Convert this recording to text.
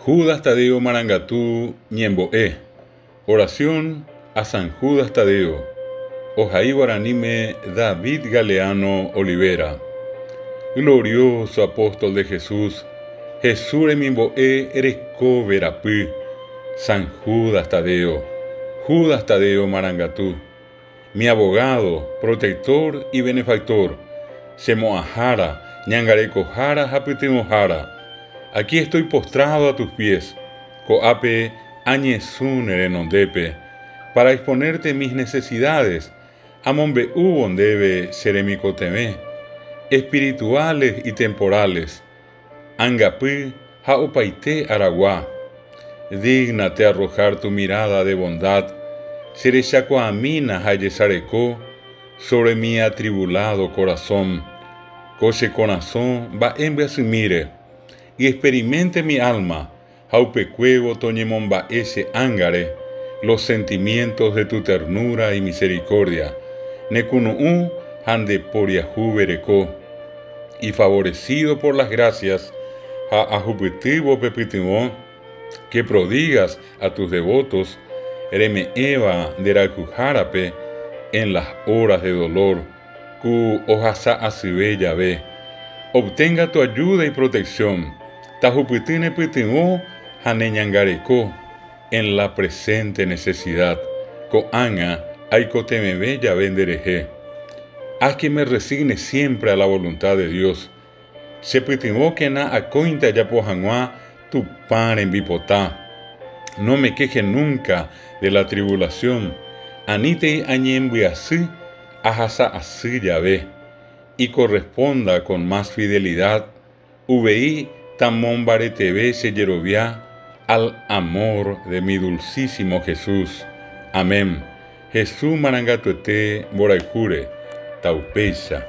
Judas Tadeo Marangatú Ñemboé. Oración a San Judas Tadeo. Ojaí Guaranime David Galeano Olivera. Glorioso apóstol de Jesús, Jesús Mimboé Ereco Verapú, San Judas Tadeo, Judas Tadeo Marangatú, mi abogado, protector y benefactor, Semoahara, Ñangarecojara, Japutimojara. Aquí estoy postrado a tus pies, Coape Añezun Erenondepe, para exponerte mis necesidades, Amonbe Ubondebe Seremicoteme, espirituales y temporales, Angapü Jaopaité Araguá. Dígnate arrojar tu mirada de bondad, Serechacoamina Hayesarecó, sobre mi atribulado corazón, Coche corazón va enviasumire, y experimente mi alma, Jaupecuevo Toñemomba ese ángare, los sentimientos de tu ternura y misericordia, Necunuu Hande Poriahu Berecó, y favorecido por las gracias, Ajupitivo Pepitimó, que prodigas a tus devotos, Ereme Eva de Rakujárape, en las horas de dolor, Ku Ojasa Asibe Yahvé, obtenga tu ayuda y protección, Tajupitine Pitimó, Haneñangarecó, en la presente necesidad, Koanga, Aicotemebe Yahvé Ndereje. Haz que me resigne siempre a la voluntad de Dios. Sepitimó que na acointa yapojanua tu pan en bipotá. No me queje nunca de la tribulación. Anite añembiasí, ajasa así Yahvé. Y corresponda con más fidelidad, uveí tamón baretebe se yeroviá, al amor de mi dulcísimo Jesús. Amén. Jesús marangatuete boraicure, taupeisa.